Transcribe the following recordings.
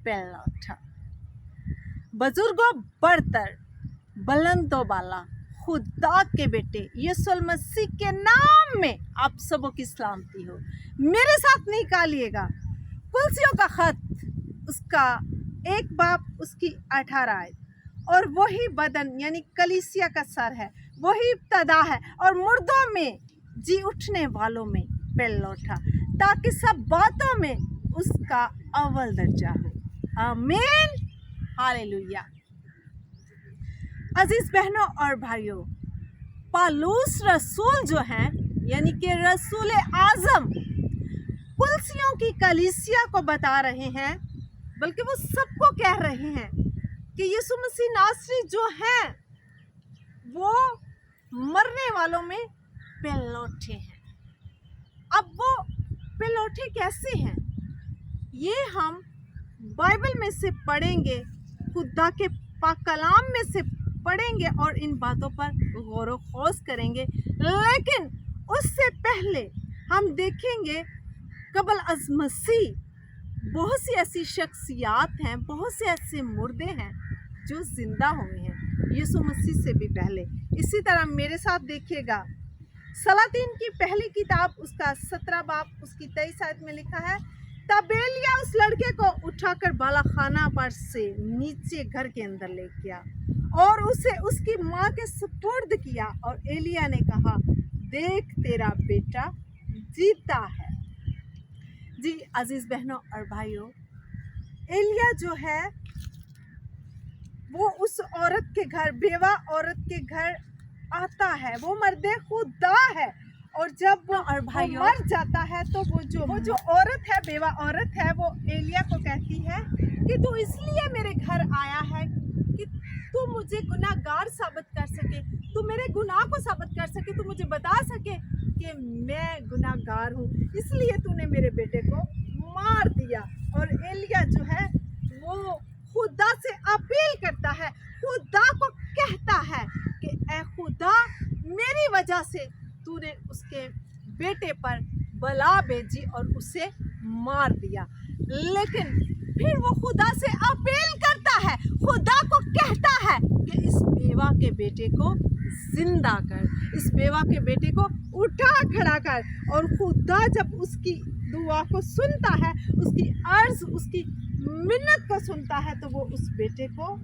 पहला उठा। बुजुर्गों बढ़तर बुलंदो बाला खुदा के बेटे यीशु मसीह के नाम में आप सबों की सलामती हो। मेरे साथ निकालिएगा कुलसियों का खत, उसका 1 बाब उसकी 18 आयत। और वही बदन यानी कलीसिया का सर है, वही इब्तदा है और मुर्दों में जी उठने वालों में पहला उठा, ताकि सब बातों में उसका अव्वल दर्जा हो। आमीन, हालेलुया। अजीज बहनों और भाइयों, पालूस रसूल जो हैं यानी कि रसूल आज़म कुलसियों की कलीसिया को बता रहे हैं, बल्कि वो सबको कह रहे हैं कि यीशु मसीह नासरी जो हैं वो मरने वालों में पहलौठे हैं। अब वो पहलौठे कैसे हैं ये हम बाइबल में से पढ़ेंगे, खुदा के पाक कलाम में से पढ़ेंगे और इन बातों पर गौर व खौज करेंगे। लेकिन उससे पहले हम देखेंगे कबल अज़ मसीह बहुत सी ऐसी शख्सियात हैं, बहुत से ऐसे मुर्दे हैं जो ज़िंदा हुए हैं यीशु मसीह से भी पहले। इसी तरह मेरे साथ देखिएगा सलातीन की पहली किताब उसका 17 बाब उसकी 23 आयत में लिखा है, तब एलिया उस लड़के को उठाकर बालाखाना पर से नीचे घर के अंदर ले गया और उसे उसकी माँ के सुपुर्द किया। और एलिया ने कहा, देख तेरा बेटा जीता है। जी अजीज बहनों और भाइयों, एलिया जो है वो उस औरत के घर, बेवा औरत के घर आता है। वो मर्दे खुदा है और जब वो मर जाता है तो वो जो औरत है, बेवा औरत है, वो एलिया को कहती है कि तू इसलिए मेरे घर आया है कि तू मुझे गुनाहगार साबित कर सके, तू मेरे गुनाह को साबित कर सके, तू मुझे बता सके कि मैं गुनाहगार हूँ, इसलिए तूने मेरे बेटे को मार दिया। और एलिया जो है वो खुदा से अपील करता है, खुदा को कहता है कि ऐ खुदा, मेरी वजह से तूने उसके बेटे पर बला भेजी और उसे मार दिया। लेकिन फिर वो खुदा से अपील करता है, खुदा को कहता है कि इस बेवा के बेटे को जिंदा कर, इस बेवा के बेटे को उठा खड़ा कर। और खुदा जब उसकी दुआ को सुनता है, उसकी अर्ज, उसकी मिन्नत को सुनता है, तो वो उस बेटे को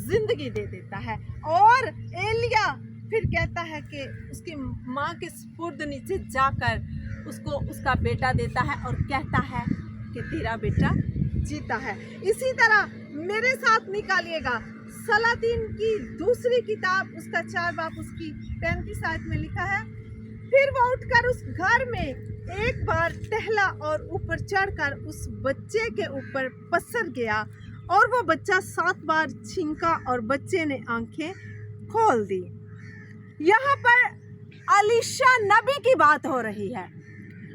जिंदगी दे देता है। और एलिया फिर कहता है कि उसकी माँ के सुपुर्द नीचे जाकर उसको उसका बेटा देता है और कहता है कि तेरा बेटा जीता है। इसी तरह मेरे साथ निकालिएगा सलातीन की दूसरी किताब उसका 4 बाब उसकी 35 आयत में लिखा है, फिर वो उठकर उस घर में एक बार टहला और ऊपर चढ़कर उस बच्चे के ऊपर पसर गया और वो बच्चा 7 बार छींका और बच्चे ने आंखें खोल दी। यहाँ पर अलीशा नबी की बात हो रही है।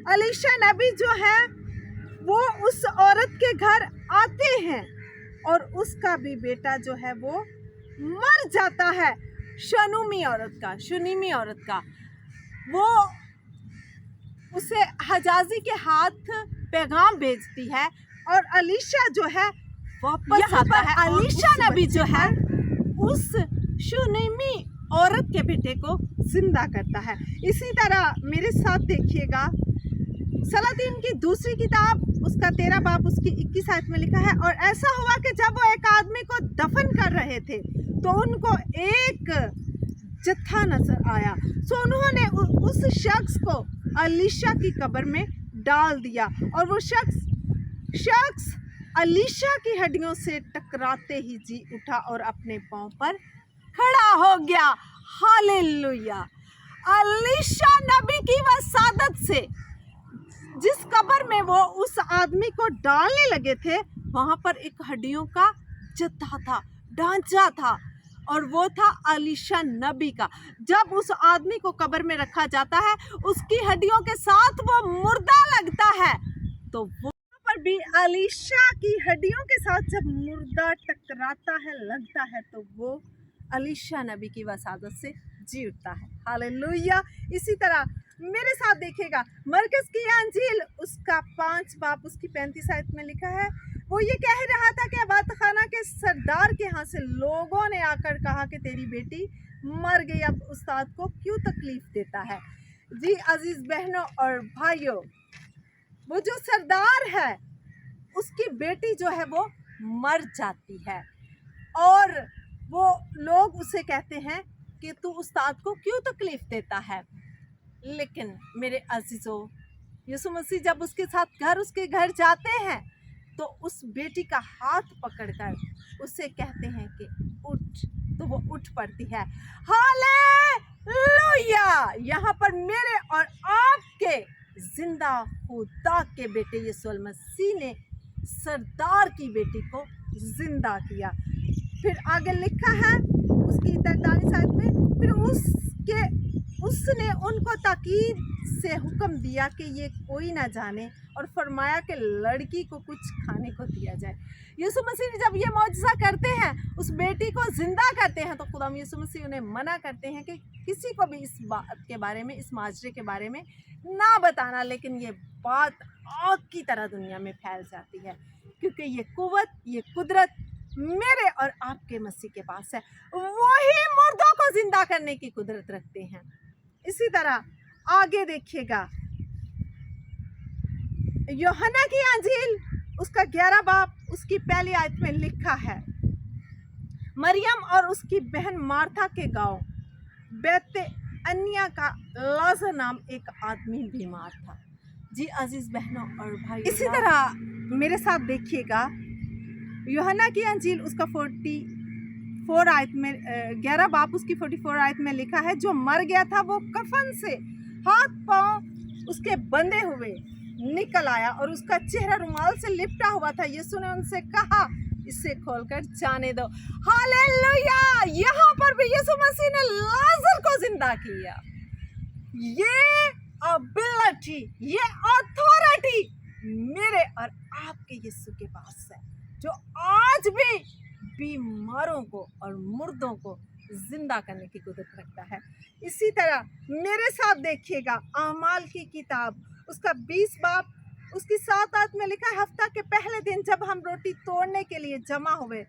अलीशा नबी जो है वो उस औरत के घर आते हैं और उसका भी बेटा जो है वो मर जाता है। शनुमी औरत का वो उसे हजाजी के हाथ पैगाम भेजती है और अलीशा जो है वापस आता है। अलीशा नबी जो है उस शनुमी औरत के बेटे को जिंदा करता है। इसी तरह मेरे साथ देखिएगा सलातीन की दूसरी किताब उसका 13 बाब उसकी 21 आयत में लिखा है, और ऐसा हुआ कि जब वो एक आदमी को दफन कर रहे थे तो उनको एक जत्था नजर आया, सो उन्होंने उस शख्स को अलीशा की कब्र में डाल दिया और वो शख्स अलीशा की हड्डियों से टकराते ही जी उठा और अपने पांव पर खड़ा हो गया। हालेलुया। अलीशा नबी की वसादत से जिस कब्र में वो उस आदमी को डालने लगे थे वहां पर एक हड्डियों का जत्था था, ढांचा था, और वो था अलीशा नबी का। जब उस आदमी को कब्र में रखा जाता है उसकी हड्डियों के साथ वो मुर्दा लगता है, तो वो पर भी अलीशा की हड्डियों के साथ जब मुर्दा टकराता है, लगता है, तो वो अलीशा नबी की वसादत से जी उठता है। हालेलुया। इसी तरह मेरे साथ देखिएगा मरकस की अंजील उसका 5 बाब उसकी 35 आयत में लिखा है, वो ये कह रहा था कि इबादत खाना के सरदार के यहाँ से लोगों ने आकर कहा कि तेरी बेटी मर गई, अब उस्ताद को क्यों तकलीफ देता है। जी अजीज बहनों और भाइयों, वो जो सरदार है उसकी बेटी जो है वो मर जाती है और वो लोग उसे कहते हैं कि तू उस्ताद को क्यों तकलीफ देता है। लेकिन मेरे अजीज़ों, यीशु मसीह जब उसके घर जाते हैं तो उस बेटी का हाथ पकड़कर उसे कहते हैं कि उठ, तो वो उठ पड़ती है। हालेलुया। यहाँ पर मेरे और आपके जिंदा खुदा के बेटे यीशु मसीह ने सरदार की बेटी को जिंदा किया। फिर आगे लिखा है उसकी 43 आयत में, फिर उसने उनको ताकीद से हुक्म दिया कि ये कोई ना जाने और फरमाया कि लड़की को कुछ खाने को दिया जाए। यीशु मसीह जब ये मौजज़ा करते हैं, उस बेटी को जिंदा करते हैं, तो खुदा यीशु मसीह उन्हें मना करते हैं कि किसी को भी इस बात के बारे में, इस माजरे के बारे में ना बताना। लेकिन ये बात आग की तरह दुनिया में फैल जाती है, क्योंकि ये कुव्वत, ये कुदरत मेरे और आपके मसीह के पास है। वही मुर्दों को जिंदा करने की कुदरत रखते हैं। इसी तरह आगे देखिएगा, यूहन्ना की अंजील उसका 11 बाब उसकी पहली आयत में लिखा है, मरियम और उसकी बहन मार्था के गांव बेतनिया का लाजर नाम एक आदमी बीमार था। जी अजीज बहनों और भाई, इसी तरह मेरे साथ देखिएगा, यूहन्ना की अंजील उसका 44 आयत में 11 बाब उसकी 44 आयत में लिखा है, जो मर गया था वो कफन से हाथ पांव उसके बंधे हुए निकल आया और उसका चेहरा रुमाल से लिपटा हुआ था। यीशु ने उनसे कहा, इसे खोलकर जाने दो। हालेलुया। यहाँ पर भी यीशु मसीह ने लाजर को जिंदा किया। ये एबिलिटी, ये अथॉरिटी मेरे और आपके यीशु के पास है, जो आज भी बीमारों को और मुर्दों को जिंदा करने की कुदरत रखता है। इसी तरह मेरे साथ देखिएगा, आमाल की किताब उसका 20 बाब उसकी 7 आयत में लिखा है, हफ्ता के पहले दिन जब हम रोटी तोड़ने के लिए जमा हुए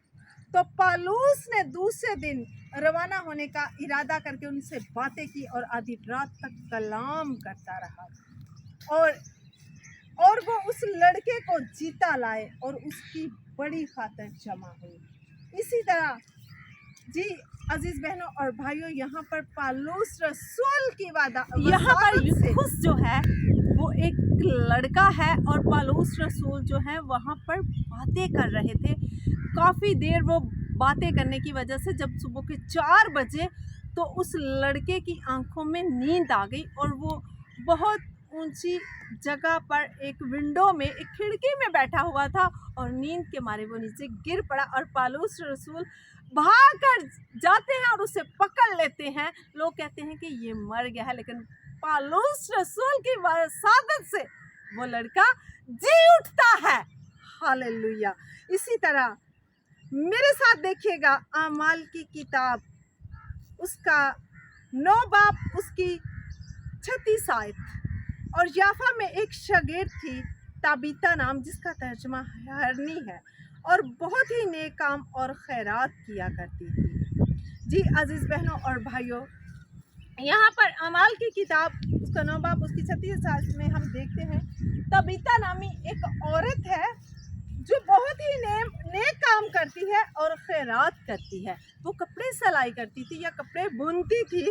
तो पालूस ने दूसरे दिन रवाना होने का इरादा करके उनसे बातें की और आधी रात तक कलाम करता रहा और वो उस लड़के को जीता लाए और उसकी बड़ी खातिर जमा हुई। इसी तरह जी अजीज बहनों और भाइयों, यहाँ पर पालूस रसूल की यहाँ पर यूनुस जो है वो एक लड़का है और पालूस रसूल जो है वहाँ पर बातें कर रहे थे। काफ़ी देर वो बातें करने की वजह से जब सुबह के 4 बजे तो उस लड़के की आंखों में नींद आ गई और वो बहुत ऊंची जगह पर एक विंडो में, एक खिड़की में बैठा हुआ था और नींद के मारे वो नीचे गिर पड़ा और पालूस रसूल भाग कर जाते हैं और उसे पकड़ लेते हैं। लोग कहते हैं कि ये मर गया है, लेकिन पालूस रसूल की वसादत से वो लड़का जी उठता है। हालेलुया। इसी तरह मेरे साथ देखिएगा, आमाल की किताब उसका 9 बाब उसकी 36 आयत, और याफा में एक शागिर्द थी ताबिता नाम, जिसका तर्जुमा हरनी है, और बहुत ही नेक काम और खैरात किया करती थी। जी अजीज बहनों और भाइयों, यहाँ पर अमाल की किताब उसका 9 बाब उसकी 36 आयत में हम देखते हैं, ताबिता नामी एक औरत है जो बहुत ही नेक काम करती है और खैरात करती है। वो कपड़े सिलाई करती थी या कपड़े बुनती थी।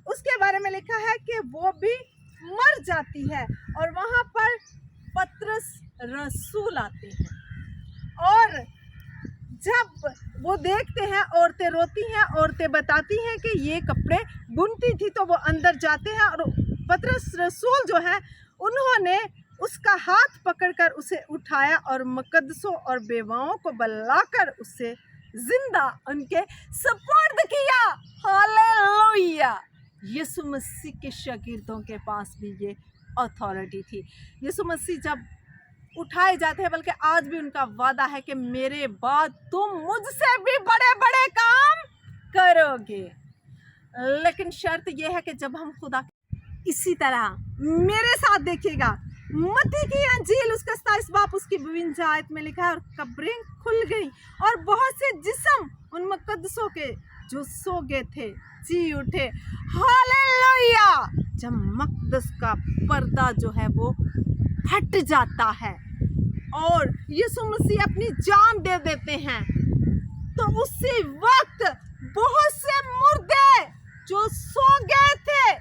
उसके बारे में लिखा है कि वो भी मर जाती है और वहाँ पर पतरस रसूल आते हैं और जब वो देखते हैं औरतें रोती हैं, औरतें बताती हैं कि ये कपड़े बुनती थी, तो वो अंदर जाते हैं और पतरस रसूल जो है उन्होंने उसका हाथ पकड़कर उसे उठाया और मुकद्दसों और बेवाओं को बुलाकर उसे जिंदा उनके सुपुर्द किया। हालेलुया। यीशु मसीह के शागिर्दों के पास भी ये अथॉरिटी थी। यीशु मसीह जब उठाए जाते हैं, बल्कि आज भी उनका वादा है कि मेरे बाद तुम मुझसे भी बड़े बड़े काम करोगे, लेकिन शर्त यह है कि जब हम खुदा। इसी तरह मेरे साथ देखिएगा, मत्ती की अंजील उसका 27 बाब उसकी 52 आयत में लिखा है, और कब्रें खुल गई और बहुत से जिस्म उन मुकद्दसों के जो सो गए थे जी उठे। हालेलुया। जब मकदस का पर्दा जो है वो हट जाता है और यीशु मसीह अपनी जान दे देते हैं, तो उसी वक्त बहुत से मुर्दे जो सो गए थे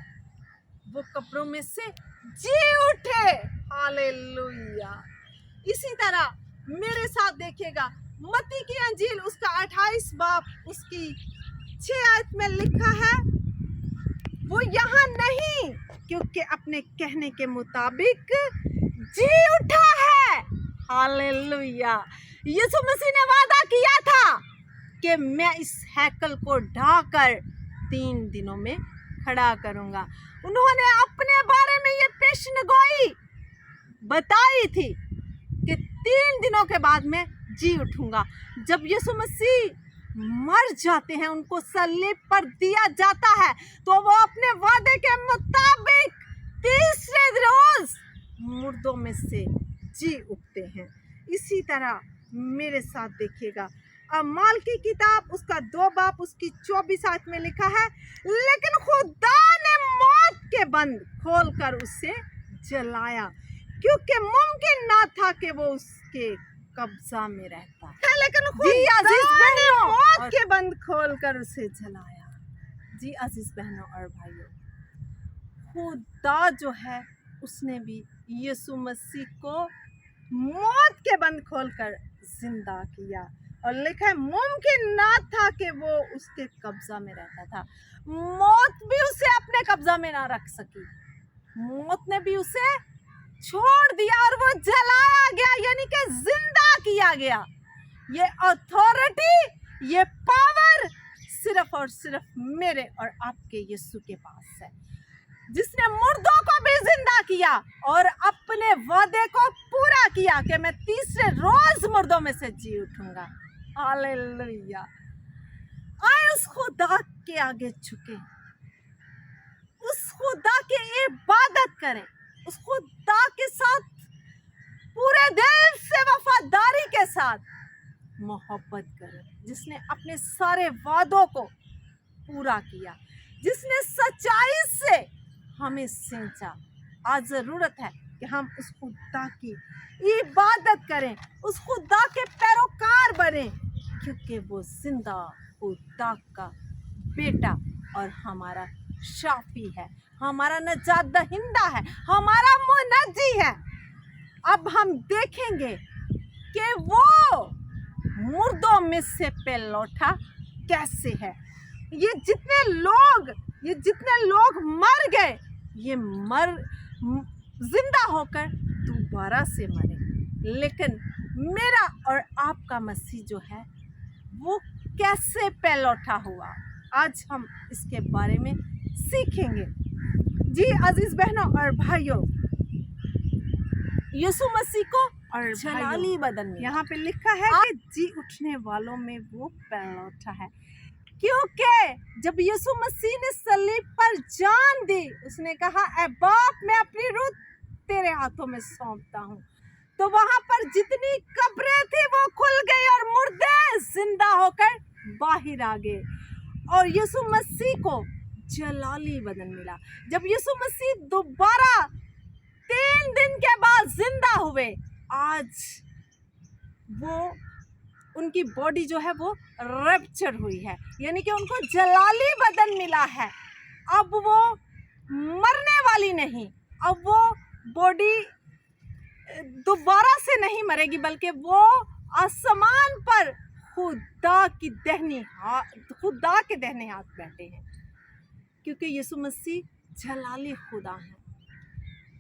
वो कब्रों में से जी उठे। हालेलुया। इसी तरह मेरे साथ देखिएगा, मत्ती की अंजील उसका 28 बाब उसकी 6 आयत में लिखा है, वो यहाँ नहीं क्योंकि अपने कहने के मुताबिक जी उठा है। हालेलुया। यीशु मसीह ने वादा किया था कि मैं इस हैकल को ढाकर 3 दिनों में खड़ा करूंगा। उन्होंने अपने बारे में ये पेशनगोई बताई थी कि 3 दिनों के बाद मैं जी उठूंगा। जब यीशु मसीह मर जाते हैं, उनको सलीब पर दिया जाता है, तो वो अपने वादे के मुताबिक तीसरे रोज मुर्दों में से जी उठते हैं। इसी तरह मेरे साथ देखिएगा, अमाल की किताब उसका 2 बाब उसकी 24 आयत में लिखा है, लेकिन खुदा ने मौत के बंद खोलकर उसे जलाया, क्योंकि मुमकिन ना था कि वो उसके कब्जा में रहता है। लेकिन खुदा ने मौत के बंद खोलकर उसे जलाया। जी अजीज बहनों और भाइयों, खुदा जो है उसने भी यीशु मसीह को मौत के बंद खोलकर जिंदा किया, और लिखा है मुमकिन ना था कि वो उसके कब्जा में रहता था। मौत भी उसे अपने कब्जा में ना रख सकी, मौत ने भी उसे छोड़ दिया और वो जलाया गया, यानी कि जिंदा किया गया। ये अथॉरिटी, ये पावर सिर्फ और सिर्फ मेरे और आपके यीशु के पास है, जिसने मुर्दों को भी जिंदा किया और अपने वादे को पूरा किया कि मैं तीसरे रोज मुर्दों में से जी उठूंगा। हालेलुया। आए उस खुदा के आगे झुके, उस खुदा की इबादत करें, उस खुदा के साथ पूरे दिल से वफादारी के साथ मोहब्बत करें, जिसने अपने सारे वादों को पूरा किया, जिसने सच्चाई से हमें सींचा। आज जरूरत है कि हम उस खुदा की इबादत करें, उस खुदा के पैरोकार बने, क्योंकि वो जिंदा खुदा का बेटा और हमारा शाफी है, हमारा नजात दहिंदा है, हमारा मुनज्जी है। अब हम देखेंगे कि वो मुर्दों में से पे लौटा कैसे है। ये जितने लोग मर गए, ये जिंदा होकर दोबारा से मरे, लेकिन मेरा और आपका मसीह जो है वो कैसे पे लौटा हुआ, आज हम इसके बारे में सीखेंगे। जी अजीज बहनों और भाइयों, यीशु मसीह को और जलाली बदन में यहाँ पे लिखा है कि जी उठने वालों में वो पे लौटा है, क्योंकि जब यीशु मसीह ने सलीब पर जान दी, उसने कहा ऐ बाप, मैं अपनी रूह तेरे हाथों में सौंपता हूँ, तो वहां पर जितनी कब्रें थी वो खुल गई और मुर्दे जिंदा होकर बाहर आ गए, और यीशु मसीह को जलाली बदन मिला। जब यीशु मसीह दोबारा 3 दिन के बाद जिंदा हुए, आज वो उनकी बॉडी जो है वो रैप्चर हुई है, यानी कि उनको जलाली बदन मिला है। अब वो मरने वाली नहीं, अब वो बॉडी दोबारा से नहीं मरेगी, बल्कि वो आसमान पर खुदा के दाहिने हाथ बैठे हैं, क्योंकि यीशु मसीह जलाली खुदा हैं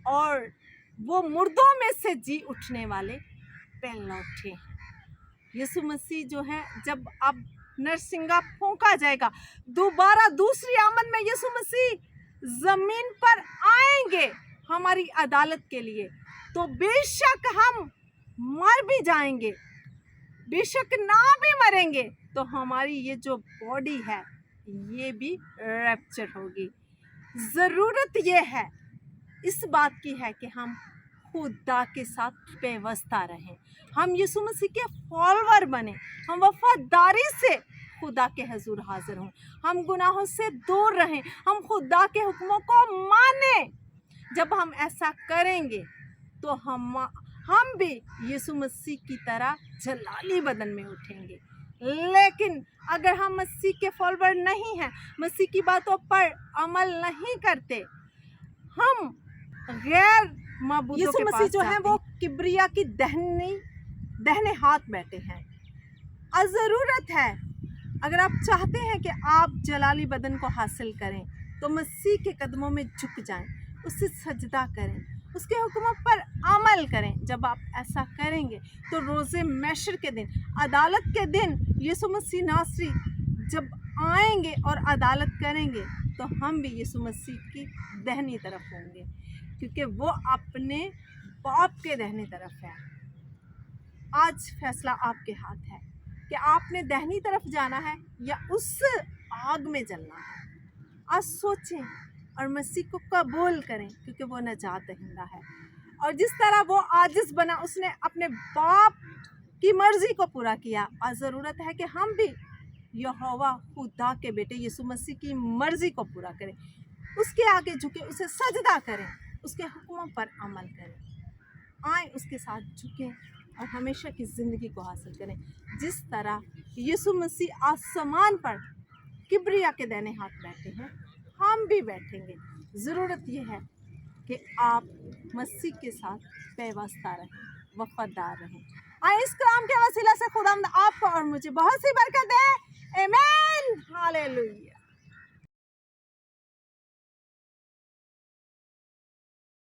और वो मुर्दों में से जी उठने वाले पे लौटे हैं। यीशु मसीह जो है, जब अब नरसिंगा फूंका जाएगा, दोबारा दूसरी आमद में यीशु मसीह जमीन पर आएंगे हमारी अदालत के लिए, तो बेशक हम मर भी जाएंगे, बेशक ना भी मरेंगे, तो हमारी ये जो बॉडी है ये भी रैप्चर होगी। ज़रूरत ये है, इस बात की है कि हम खुदा के साथ पेवस्ता रहें, हम यीशु मसीह के फॉलोवर बने, हम वफादारी से खुदा के हजूर हाजिर हों, हम गुनाहों से दूर रहें, हम खुदा के हुक्मों को माने। जब हम ऐसा करेंगे तो हम भी यीशु मसीह की तरह जलाली बदन में उठेंगे। लेकिन अगर हम मसीह के फॉलोवर नहीं हैं, मसीह की बातों पर अमल नहीं करते, हम गैर माबूदों के पास जो है वो किब्रिया की दहने हाथ बैठे हैं। और ज़रूरत है, अगर आप चाहते हैं कि आप जलाली बदन को हासिल करें तो मसीह के कदमों में झुक जाएं, उससे सजदा करें, उसके हुक्मों पर अमल करें। जब आप ऐसा करेंगे तो रोज़े महशर के दिन, अदालत के दिन यीशु मसीह नासरी जब आएंगे और अदालत करेंगे तो हम भी यीशु मसीह की दाहिनी तरफ होंगे, क्योंकि वो अपने बाप के दाहिनी तरफ है। आज फैसला आपके हाथ है कि आपने दाहिनी तरफ जाना है या उस आग में जलना है। आज सोचें और मसीह को कबूल करें, क्योंकि वो नजात दहिंदा है। और जिस तरह वो आजिज़ बना, उसने अपने बाप की मर्ज़ी को पूरा किया। और ज़रूरत है कि हम भी यहोवा खुदा के बेटे यीशु मसीह की मर्ज़ी को पूरा करें, उसके आगे झुके, उसे सजदा करें, उसके हुक्मों पर अमल करें। आए उसके साथ झुकें और हमेशा की ज़िंदगी को हासिल करें। जिस तरह यीशु मसीह आसमान पर किब्रिया के दाहिने हाथ बैठे हैं, हम भी बैठेंगे। ज़रूरत यह है कि आप मसीह के साथ पेवस्ता रहें, वफादार रहें। आए इस कलाम के वसीला से खुदा आपको और मुझे बहुत सी बरकत दे। आमीन, हालेलुया।